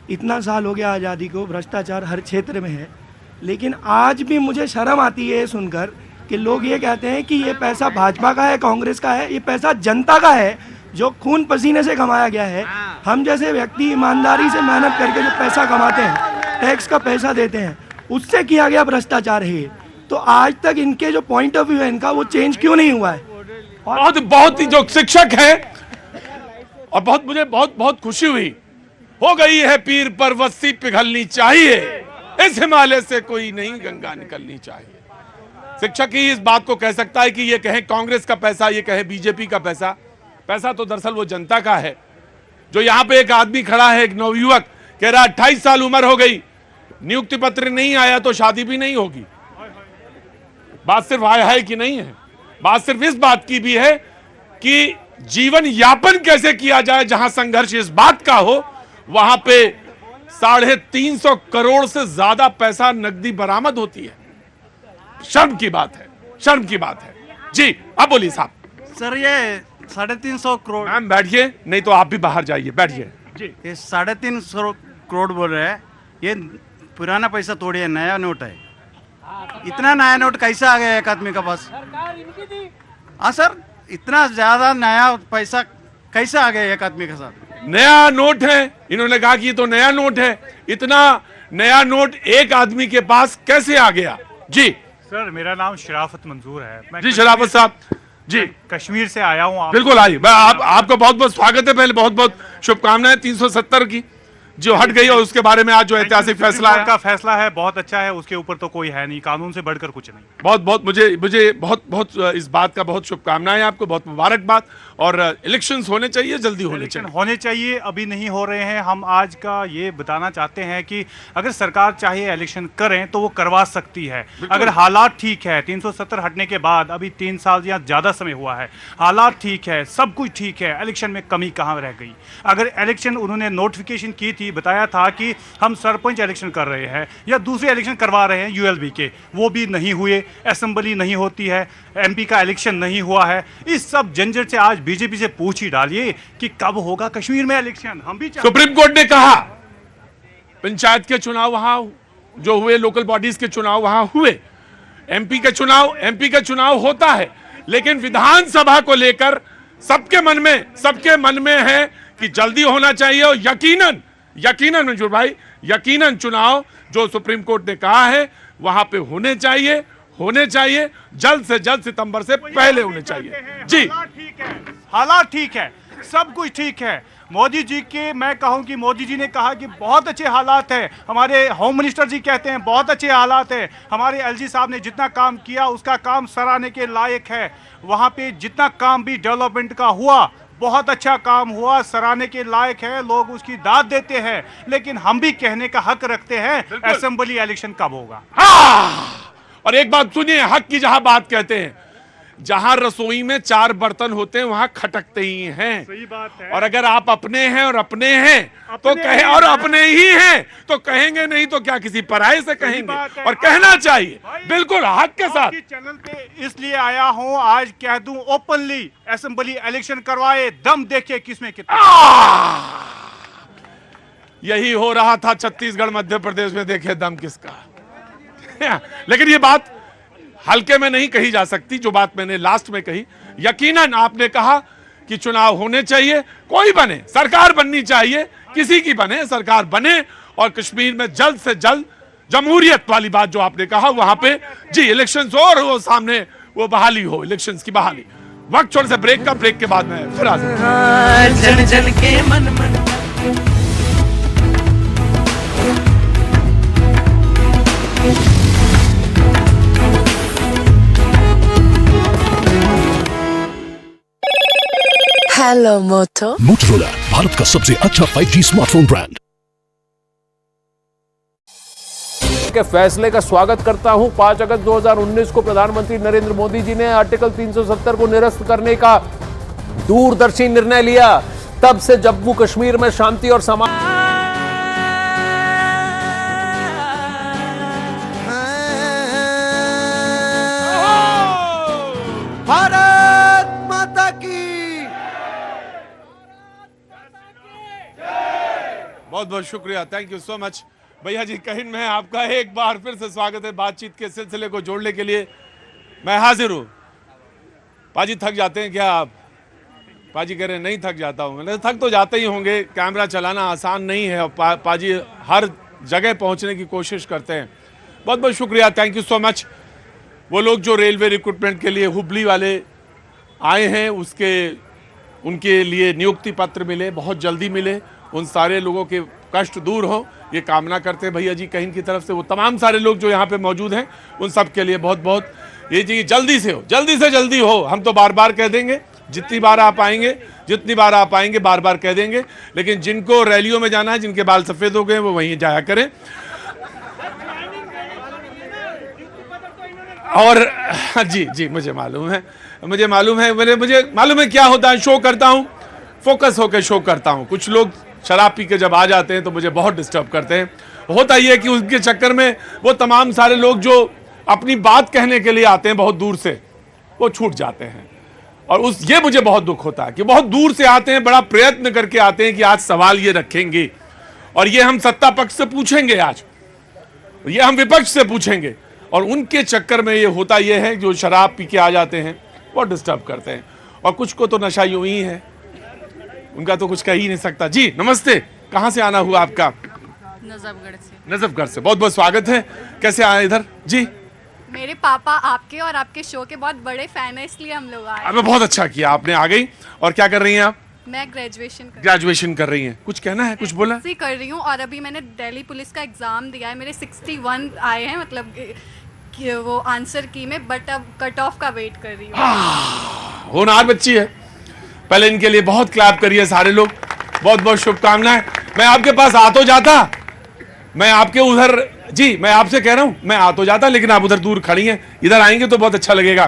इतना साल हो गया आज़ादी को, भ्रष्टाचार हर क्षेत्र में है। लेकिन आज भी मुझे शर्म आती है सुनकर कि लोग ये कहते हैं कि ये पैसा भाजपा का है, कांग्रेस का है। ये पैसा जनता का है जो खून पसीने से कमाया गया है। हम जैसे व्यक्ति ईमानदारी से मेहनत करके जो पैसा कमाते हैं, टैक्स का पैसा देते हैं, उससे किया गया भ्रष्टाचार है। तो आज तक इनके जो पॉइंट ऑफ व्यू है इनका, वो चेंज क्यों नहीं हुआ है? बहुत ही जो शिक्षक है, और मुझे बहुत खुशी हुई। हो गई है पीर पर वस्ती पिघलनी चाहिए, इस हिमालय से कोई नहीं गंगा निकलनी चाहिए। शिक्षक ही इस बात को कह सकता है कि ये कहे कांग्रेस का पैसा, ये कहे बीजेपी का पैसा। पैसा तो दरअसल वो जनता का है। जो यहाँ पे एक आदमी खड़ा है, एक नवयुवक कह रहा 28 साल उम्र हो गई, नियुक्ति पत्र नहीं आया तो शादी भी नहीं होगी। बात सिर्फ आया है कि नहीं है, बात सिर्फ इस बात की भी है कि जीवन यापन कैसे किया जाए। जहां संघर्ष इस बात का हो, वहां पे 350 करोड़ से ज्यादा पैसा नकदी बरामद होती है। शर्म की बात है, शर्म की बात है। जी अब बोलिए साहब। सर ये 350 करोड़, मैम बैठिए, नहीं तो आप भी बाहर जाइए, बैठिए। जी ये 350 करोड़ बोल रहे हैं। ये पुराना पैसा तोड़िए, नया नोट है। इतना नया नोट कैसे आ गया एक आदमी का पास? हाँ सर, इतना ज्यादा नया पैसा कैसे आ गया एक आदमी के साथ? नया नोट है, इन्होंने कहा कि ये तो नया नोट है। इतना नया नोट एक आदमी के पास कैसे आ गया? जी सर, मेरा नाम शराफत मंजूर है। मैं जी शराफत साहब, जी कश्मीर से आया हूँ। बिल्कुल आइए। आपका बहुत बहुत स्वागत है। पहले बहुत बहुत शुभकामनाएं 370 की जो हट गई और उसके बारे में आज जो ऐतिहासिक फैसला है। का फैसला है, बहुत अच्छा है। उसके ऊपर तो कोई है नहीं, कानून से बढ़कर कुछ नहीं। बहुत मुझे बहुत इस बात का बहुत शुभकामनाएं आपको, बहुत मुबारकबाद। और इलेक्शंस होने चाहिए, जल्दी होने चाहिए। अभी नहीं हो रहे हैं। हम आज का ये बताना चाहते हैं कि अगर सरकार चाहे इलेक्शन करें तो वो करवा सकती है, अगर हालात ठीक है। 370 हटने के बाद अभी 3 साल या ज्यादा समय हुआ है, हालात ठीक है, सब कुछ ठीक है, इलेक्शन में कमी कहाँ रह गई? अगर इलेक्शन उन्होंने नोटिफिकेशन की थी, बताया था कि हम सरपंच इलेक्शन कर रहे हैं या दूसरे इलेक्शन करवा रहे हैं यूएलबी के, वो भी नहीं हुए। असेंबली नहीं होती है, एमपी का इलेक्शन नहीं हुआ है। इस सब झंझट से आज बीजेपी से पूछ ही डालिए कि कब होगा कश्मीर में इलेक्शन। हम भी सुप्रीम कोर्ट ने कहा पंचायत के चुनाव वहां जो हुए, लोकल बॉडीज के चुनाव वहां हुए, एमपी का चुनाव होता है, लेकिन विधानसभा को लेकर सबके मन में है कि जल्दी होना चाहिए और यकीनन मंजूर भाई, यकीनन चुनाव जो सुप्रीम कोर्ट ने कहा है वहां पे होने चाहिए जल्द से जल्द, सितंबर से पहले होने चाहिए। जी हालात ठीक है, सब कुछ ठीक है। मोदी जी के, मैं कहूं कि मोदी जी ने कहा कि बहुत अच्छे हालात है। हमारे होम मिनिस्टर जी कहते हैं बहुत अच्छे हालात है। हमारे एलजी साहब ने जितना काम किया उसका काम सराहने के लायक है। वहां पे जितना काम भी डेवलपमेंट का हुआ, बहुत अच्छा काम हुआ, सराहने के लायक है, लोग उसकी दाद देते हैं। लेकिन हम भी कहने का हक रखते हैं असेंबली इलेक्शन कब होगा। और एक बात सुनिए, हक की जहां बात कहते हैं, जहां रसोई में 4 बर्तन होते हैं वहां खटकते ही हैं। सही बात है। और अगर आप अपने हैं तो कहे, और अपने ही हैं तो कहेंगे नहीं तो क्या किसी पराये से कहेंगे, और कहना चाहिए बिल्कुल हक के साथ। चैनल पे इसलिए आया हूं, आज कह दूं ओपनली, असेंबली इलेक्शन करवाए, दम देखे किसमें कितना। यही हो रहा था छत्तीसगढ़ मध्य प्रदेश में, देखे दम किसका। लेकिन ये बात हल्के में नहीं कही जा सकती, जो बात मैंने लास्ट में कही। यकीनन आपने कहा कि चुनाव होने चाहिए, कोई बने, सरकार बननी चाहिए, किसी की बने, सरकार बने, और कश्मीर में जल्द से जल्द जमहूरियत वाली बात जो आपने कहा वहां पे जी इलेक्शंस हो, और वो सामने वो बहाली हो, इलेक्शंस की बहाली। वक्त छोड़ से ब्रेक का, ब्रेक के बाद में फिर आ जन जन के मन मन हेलो मोटो। मोटोरोला, भारत का सबसे अच्छा 5G स्मार्टफोन ब्रांड। के फैसले का स्वागत करता हूं। 5 अगस्त 2019 को प्रधानमंत्री नरेंद्र मोदी जी ने आर्टिकल 370 को निरस्त करने का दूरदर्शी निर्णय लिया। तब से जम्मू कश्मीर में शांति और समाज भारत माता की बहुत बहुत शुक्रिया, थैंक यू सो मच भैया जी। कहीं में आपका एक बार फिर से स्वागत है। बातचीत के सिलसिले को जोड़ने के लिए मैं हाजिर हूं। पाजी थक जाते हैं क्या आप? पाजी कह रहे हैं नहीं थक जाता हूं। मैंने थक तो जाते ही होंगे, कैमरा चलाना आसान नहीं है और पाजी हर जगह पहुंचने की कोशिश करते हैं। बहुत बहुत शुक्रिया, थैंक यू सो मच। वो लोग जो रेलवे रिक्रूटमेंट के लिए हुबली वाले आए हैं, उनके लिए नियुक्ति पत्र मिले, बहुत जल्दी मिले, उन सारे लोगों के कष्ट दूर हो, ये कामना करते हैं भैया जी कहीं की तरफ से। वो तमाम सारे लोग जो यहाँ पे मौजूद हैं उन सब के लिए बहुत बहुत ये जी जल्दी से जल्दी हो। हम तो बार बार कह देंगे, जितनी बार आप आएंगे बार बार कह देंगे, लेकिन जिनको रैलियों में जाना है, जिनके बाल सफ़ेद हो गए वो वहीं जाया करें। और जी मुझे मालूम है मुझे मालूम है क्या होता है। शो करता हूँ, फोकस होकर शो करता हूँ। कुछ लोग शराब पी के जब आ जाते हैं तो मुझे बहुत डिस्टर्ब करते हैं। होता ही है कि उसके चक्कर में वो तमाम सारे लोग जो अपनी बात कहने के लिए आते हैं बहुत दूर से, वो छूट जाते हैं। और ये मुझे बहुत दुख होता है कि बहुत दूर से आते हैं, बड़ा प्रयत्न करके आते हैं कि आज सवाल ये रखेंगे और ये हम सत्ता पक्ष से पूछेंगे, आज ये हम विपक्ष से पूछेंगे, और उनके चक्कर में ये होता ये है जो शराब पी के आ जाते हैं बहुत डिस्टर्ब करते हैं। और कुछ को तो नशा यूं ही है, उनका तो कुछ कह ही नहीं सकता। जी नमस्ते, कहाँ से आना हुआ आपका? नजफगढ़ से। बहुत बहुत स्वागत है। कैसे आए इधर? जी मेरे पापा आपके और आपके शो के बहुत बड़े फैन है, इसलिए हम लोग आए। अबे बहुत अच्छा किया आपने, आ गई। और क्या कर रही हैं आप? मैं ग्रेजुएशन कर रही हैं। कुछ कहना है, कुछ बोला? कर रही हूँ, और अभी मैंने दिल्ली पुलिस का एग्जाम दिया है। मेरे 61 आए हैं, मतलब कि वो आंसर की में, बट अब कट ऑफ का वेट कर रही हूँ। होनहार बच्ची है। पहले इनके लिए बहुत क्लैप करिए सारे लोग। बहुत बहुत शुभकामनाएं। मैं आपके पास आ तो जाता, मैं आपके उधर, जी मैं आपसे कह रहा हूं, मैं आ तो जाता, लेकिन आप उधर दूर खड़ी हैं, इधर आएंगे तो बहुत अच्छा लगेगा।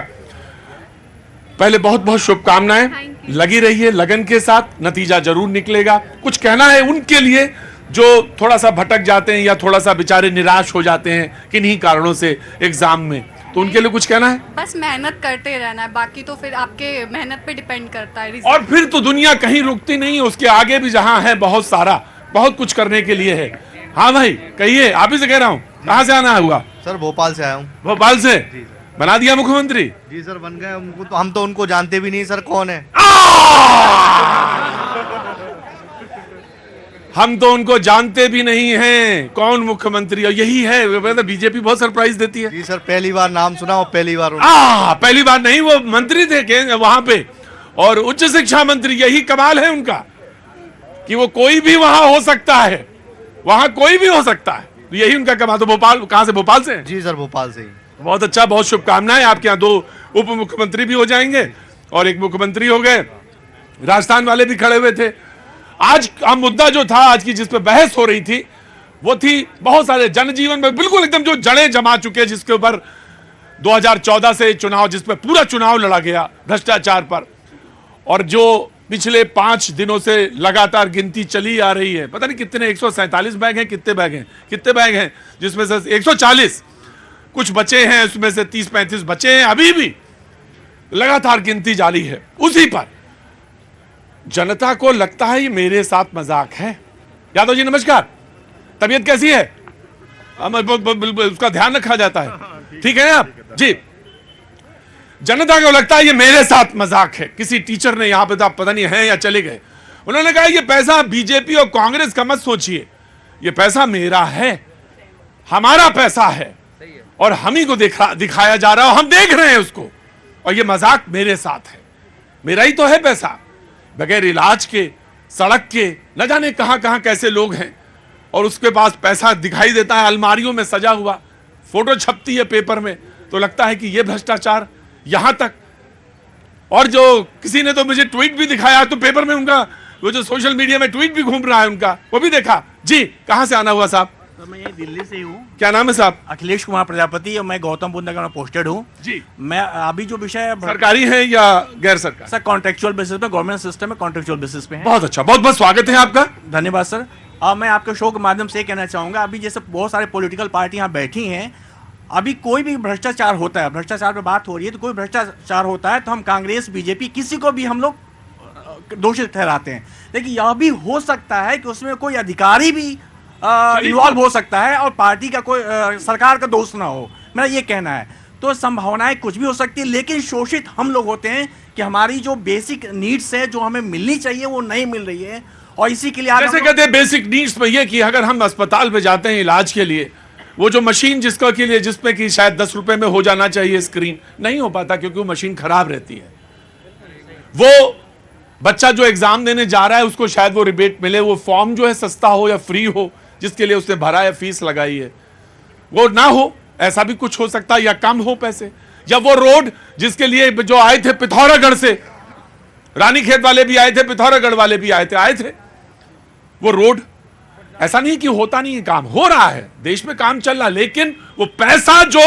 पहले बहुत बहुत शुभकामनाएं, लगी रहिए लगन के साथ, नतीजा जरूर निकलेगा। कुछ कहना है उनके लिए जो थोड़ा सा भटक जाते हैं या थोड़ा सा बेचारे निराश हो जाते हैं किन्हीं कारणों से एग्जाम में, तो उनके लिए कुछ कहना है? बस मेहनत करते रहना है, बाकी तो फिर आपके मेहनत पे डिपेंड करता है। और फिर तो दुनिया कहीं रुकती नहीं है, उसके आगे भी जहां है बहुत सारा, बहुत कुछ करने के लिए है। हाँ भाई कहिए, आप ही से कह रहा हूँ। कहाँ से आना हुआ? सर भोपाल से आया हूँ। भोपाल से? बना दिया मुख्यमंत्री? जी सर बन गए, उनको तो हम तो उनको जानते भी नहीं सर कौन है। हम तो उनको जानते भी नहीं हैं कौन मुख्यमंत्री, और यही है बीजेपी बहुत सरप्राइज देती है। जी सर पहली बार नाम सुना और पहली बार पहली बार नहीं, वो मंत्री थे वहां पे, और उच्च शिक्षा मंत्री। यही कमाल है उनका कि वो कोई भी वहां हो सकता है, वहां कोई भी हो सकता है, यही उनका कमाल। तो भोपाल, कहां से? भोपाल से? जी सर भोपाल से ही। बहुत अच्छा, बहुत शुभकामनाएं। आपके यहाँ 2 उप मुख्यमंत्री भी हो जाएंगे और 1 मुख्यमंत्री हो गए। राजस्थान वाले भी खड़े हुए थे। आज का मुद्दा जो था आज की, जिस पे बहस हो रही थी, वो थी बहुत सारे जनजीवन में बिल्कुल एकदम जो जड़ें जमा चुके, जिसके ऊपर 2014 से चुनाव, जिस पे पूरा चुनाव लड़ा गया भ्रष्टाचार पर, और जो पिछले 5 दिनों से लगातार गिनती चली आ रही है। पता नहीं कितने 147 बैग हैं, कितने बैग हैं, जिसमें से 140 कुछ बचे हैं, उसमें से 30-35 बचे हैं, अभी भी लगातार गिनती जारी है। उसी पर जनता को लगता है ये मेरे साथ मजाक है। यादव जी नमस्कार, तबीयत कैसी है? उसका ध्यान रखा जाता है, ठीक है आप जी। जनता को लगता है ये मेरे साथ मजाक है। किसी टीचर ने यहां पे था, पता नहीं है या चले गए, उन्होंने कहा ये पैसा बीजेपी और कांग्रेस का मत सोचिए, ये पैसा मेरा है, हमारा पैसा है, और हम ही को दिखाया जा रहा है, हम देख रहे हैं उसको, और ये मजाक मेरे साथ है। मेरा ही तो है पैसा, बगैर इलाज के, सड़क के, न जाने कहां कहां कैसे लोग हैं, और उसके पास पैसा दिखाई देता है अलमारियों में सजा हुआ, फोटो छपती है पेपर में, तो लगता है कि ये भ्रष्टाचार यहां तक। और जो किसी ने तो मुझे ट्वीट भी दिखाया, तो पेपर में उनका वो जो सोशल मीडिया में ट्वीट भी घूम रहा है उनका, वो भी देखा। जी कहां से आना हुआ साहब? तो मैं ये दिल्ली से ही हूँ। क्या नाम है साहब? अखिलेश कुमार प्रजापति, और मैं गौतम बुद्ध नगर में पोस्टेड हूँ जी। मैं अभी जो विषय सरकारी है या गैर सरकारी? सर कॉन्ट्रेक्चुअल बेसिस पे, गवर्नमेंट सिस्टम में कॉन्ट्रेक्चुअल बेसिस पे है। बहुत अच्छा, बहुत बहुत स्वागत है आपका। धन्यवाद सर। अब मैं आपके शो के माध्यम से ये कहना चाहूँगा, अभी जैसे बहुत सारे पॉलिटिकल पार्टी यहाँ बैठी हैं, अभी कोई भी भ्रष्टाचार होता है, भ्रष्टाचार पे बात हो रही है, तो कोई भ्रष्टाचार होता है तो हम कांग्रेस बीजेपी किसी को भी हम लोग दोषी ठहराते हैं, लेकिन यह भी हो सकता है कि उसमें कोई अधिकारी भी इन्वॉल्व हो सकता है और पार्टी का कोई सरकार का दोष ना हो, मेरा ये कहना है। तो संभावनाएं कुछ भी हो सकती है, लेकिन शोषित हम लोग होते हैं कि हमारी जो बेसिक नीड्स है, जो हमें मिलनी चाहिए, वो नहीं मिल रही है, और इसी के लिए जैसे कहते हैं बेसिक नीड्स में ये कि अगर हम अस्पताल में जाते हैं इलाज के लिए, वो जो मशीन जिसका के लिए जिसमें कि शायद 10 रुपए में हो जाना चाहिए स्क्रीन, नहीं हो पाता क्योंकि वो मशीन खराब रहती है। वो बच्चा जो एग्जाम देने जा रहा है उसको शायद वो रिबेट मिले, वो फॉर्म जो है सस्ता हो या फ्री हो जिसके लिए उसने भरा है, फीस लगाई है, वो ना हो, ऐसा भी कुछ हो सकता है, या कम हो पैसे, या वो रोड जिसके लिए जो आए थे पिथौरागढ़ से, रानीखेत वाले भी आए थे, पिथौरागढ़ वाले भी आए थे, वो रोड, ऐसा नहीं कि होता नहीं है, काम हो रहा है, देश में काम चल रहा है, लेकिन वो पैसा जो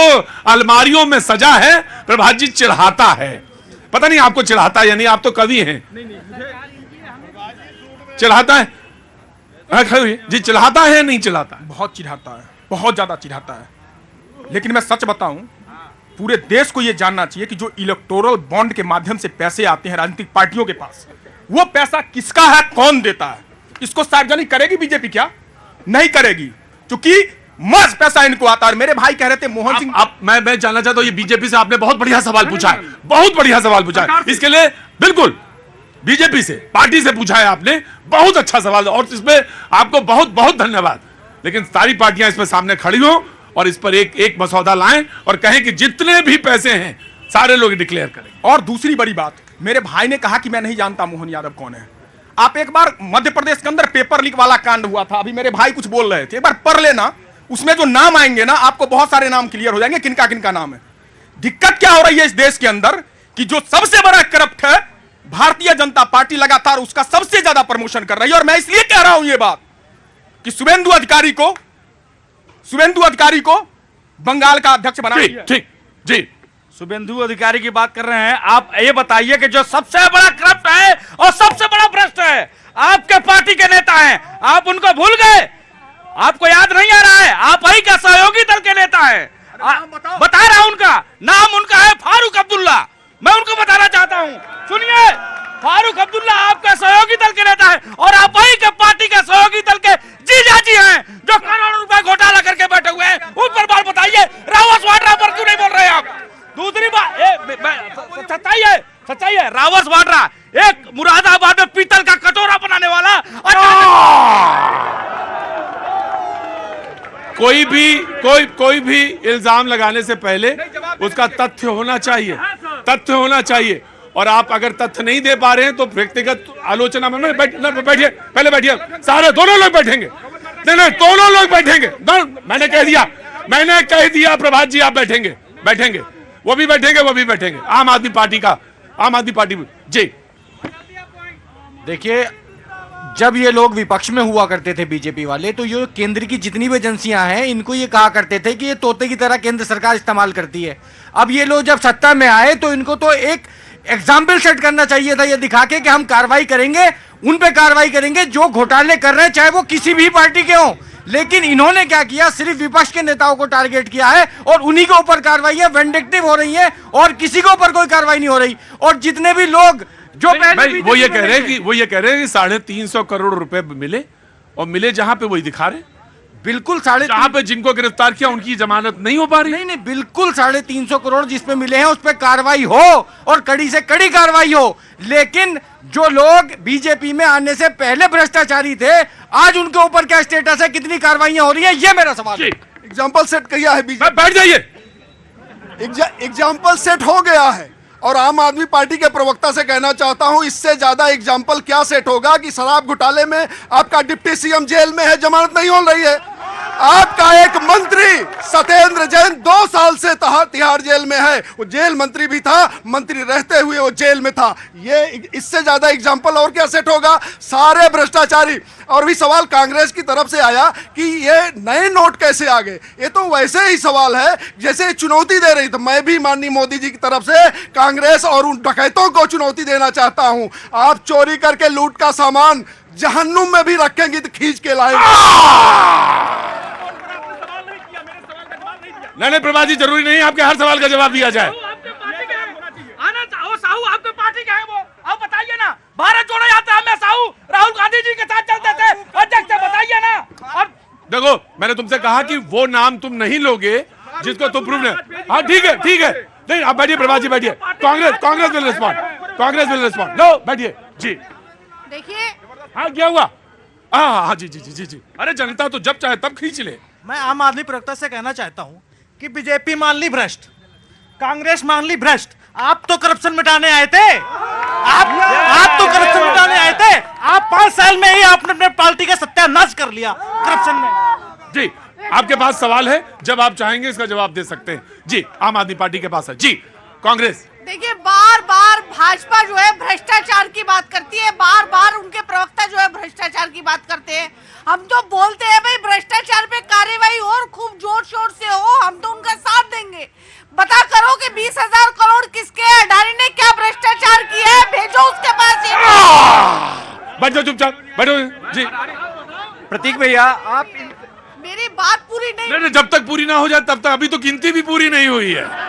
अलमारियों में सजा है प्रभात जी चिढ़ाता है। पता नहीं आपको चिढ़ाता है या नहीं, आप तो कवि हैं। चिढ़ाता है जी, चिढ़ाता है नहीं चिढ़ाता है? बहुत चिढ़ाता है, बहुत ज्यादा चिढ़ाता है। लेकिन मैं सच बताऊं, पूरे देश को यह जानना चाहिए कि जो इलेक्टोरल बॉन्ड के माध्यम से पैसे आते हैं राजनीतिक पार्टियों के पास, वो पैसा किसका है, कौन देता है, इसको सार्वजनिक करेगी बीजेपी? क्या नहीं करेगी, क्योंकि मस्त पैसा इनको आता है। मेरे भाई कह रहे थे मोहन सिंह, मैं जानना चाहता हूं, ये बीजेपी से आपने बहुत बढ़िया सवाल पूछा है, बहुत बढ़िया सवाल पूछा है, इसके लिए बिल्कुल बीजेपी से, पार्टी से पूछा है आपने, बहुत अच्छा सवाल, और इसमें आपको बहुत बहुत धन्यवाद। लेकिन सारी पार्टियां इसमें सामने खड़ी हो और इस पर एक मसौदा लाएं और कहें कि जितने भी पैसे हैं सारे लोग डिक्लेयर करें। और दूसरी बड़ी बात, मेरे भाई ने कहा कि मैं नहीं जानता मोहन यादव कौन है। आप एक बार मध्य प्रदेश के अंदर पेपर लीक वाला कांड हुआ था, अभी मेरे भाई कुछ बोल रहे थे, एक बार पढ़ लेना, उसमें जो नाम आएंगे ना, आपको बहुत सारे नाम क्लियर हो जाएंगे किनका किनका नाम है। दिक्कत क्या हो रही है इस देश के अंदर कि जो सबसे बड़ा करप्ट है भारतीय जनता पार्टी, लगातार उसका सबसे ज्यादा प्रमोशन कर रही है। और मैं इसलिए कह रहा हूं ये बात कि शुभेंदु अधिकारी को बंगाल का अध्यक्ष बना दिया। ठीक जी, शुभेंदु अधिकारी की बात कर रहे हैं। आप ये बताइए कि जो सबसे बड़ा करप्ट है और सबसे बड़ा भ्रष्ट है, आपके पार्टी के नेता हैं, आप उनको भूल गए? आपको याद नहीं आ रहा है? आप ही का सहयोगी दल के नेता है, बता रहा हूं उनका नाम, उनका है फारूक अब्दुल्ला। मैं उनको बताना चाहता हूं, सुनिए, फारूक अब्दुल्ला आपका सहयोगी दल के नेता है, और आप ही के पार्टी के सहयोगी दल के जीजाजी हैं जो करोड़ों रुपए घोटाला करके बैठे हुए हैं। उन पर बात बताइए, रावत वाड्रा पर क्यों नहीं बोल रहे आप? सच्चाई है। रावस वाड्रा एक मुरादाबाद में पीतल का कटोरा बनाने वाला कोई भी इल्जाम लगाने से पहले उसका तथ्य होना चाहिए। और आप अगर तथ्य नहीं दे पा रहे हैं तो व्यक्तिगत आलोचना में बैठिए, पहले बैठिए, सारे दोनों लोग बैठेंगे। नहीं, दोनों लोग बैठेंगे। मैंने कह दिया प्रभात जी, आप बैठेंगे, वो भी बैठेंगे। आम आदमी पार्टी जी। देखिए, जब ये लोग विपक्ष में हुआ करते थे बीजेपी वाले, तो ये केंद्र की जितनी भी एजेंसियां हैं इनको ये कहा करते थे कि ये तोते की तरह केंद्र सरकार इस्तेमाल करती है। अब ये लोग जब सत्ता में आए तो इनको तो एक एग्जाम्पल सेट करना चाहिए था, ये दिखा के कि हम कार्रवाई करेंगे, उन पे कार्रवाई करेंगे जो घोटाले कर रहे हैं, चाहे वो किसी भी पार्टी के हों। लेकिन इन्होंने क्या किया, सिर्फ विपक्ष के नेताओं को टारगेट किया है और उन्हीं के ऊपर कार्रवाई वेंडिक्टिव हो रही है और किसी के ऊपर कोई कार्रवाई नहीं हो रही। और जितने भी लोग जो पहले वो ये कह रहे हैं कि 350 करोड़ रुपए मिले, और मिले जहां पे वही दिखा रहे। बिल्कुल जहां पे जिनको गिरफ्तार किया उनकी जमानत नहीं हो पा रही। नहीं, बिल्कुल 350 करोड़ जिसपे मिले हैं उस पर कार्रवाई हो और कड़ी से कड़ी कार्रवाई हो। लेकिन जो लोग बीजेपी में आने से पहले भ्रष्टाचारी थे, आज उनके ऊपर क्या स्टेटस है, कितनी कार्रवाइयां हो रही है, ये मेरा सवाल है। एग्जाम्पल सेट किया है बीजेपी। बैठ जाइए। एग्जाम्पल सेट हो गया है और आम आदमी पार्टी के प्रवक्ता से कहना चाहता हूं, इससे ज्यादा एग्जाम्पल क्या सेट होगा कि शराब घोटाले में आपका डिप्टी सीएम जेल में है, जमानत नहीं हो रही है। आपका एक मंत्री सत्येंद्र जैन 2 साल से तिहाड़ जेल में है, वो जेल मंत्री भी था, मंत्री रहते हुए वो जेल में था। ये इससे ज्यादा एग्जाम्पल और क्या सेट होगा, सारे भ्रष्टाचारी। और भी सवाल कांग्रेस की तरफ से आया कि ये नए नोट कैसे आ गए, ये तो वैसे ही सवाल है जैसे चुनौती दे रही। तो मैं भी माननीय मोदी जी की तरफ से कांग्रेस और उन डकैतों को चुनौती देना चाहता हूं, आप चोरी करके लूट का सामान जहन्नुम में भी रखेंगी तो खींच के लाएंगे। नहीं प्रभात जी, जरूरी नहीं आपके हर सवाल का जवाब दिया जाए। साहू आपके पार्टी के हैं वो, आप बताइए ना। भारत जोड़ो यात्रा में साहू राहुल गांधी जी के साथ चलते थे, अध्यक्ष से बताइए ना। और देखो, मैंने तुमसे कहा कि वो नाम तुम नहीं लोगे जिसको तुम प्रूव नहीं। हाँ ठीक है, नहीं आप बैठिए प्रभात जी, बैठिए। Congress will respond. लो बैठिए जी। देखिए, हाँ क्या हुआ? हाँ जी। अरे जनता तो जब चाहे तब खींच ले। मैं आम आदमी प्रवक्ता से कहना चाहता हूं कि बीजेपी मान ली भ्रष्ट, कांग्रेस मान ली भ्रष्ट, आप तो करप्शन मिटाने आए थे। आप तो करप्शन मिटाने आए थे। आप 5 साल में ही आपने अपने पार्टी का सत्यानाश कर लिया करप्शन में। जी, आपके पास सवाल है, जब आप चाहेंगे इसका जवाब दे सकते हैं जी। आम आदमी पार्टी के पास है जी। कांग्रेस देखिए, बार बार भाजपा जो है भ्रष्टाचार की बात करती है, बार बार उनके प्रवक्ता जो है भ्रष्टाचार की बात करते हैं। हम तो बोलते हैं भाई भ्रष्टाचार पे कार्रवाई हो और खूब जोर शोर से हो, हम तो उनका साथ देंगे। बता करो कि 20,000 करोड़ किसके है, अडानी ने क्या भ्रष्टाचार किया है, भेजो उसके पास ये। बैठो चुपचाप, बैठो जी। प्रतीक भैया, आप मेरी बात पूरी नहीं, जब तक पूरी ना हो जाए तब तक, अभी तो गिनती भी पूरी नहीं हुई है।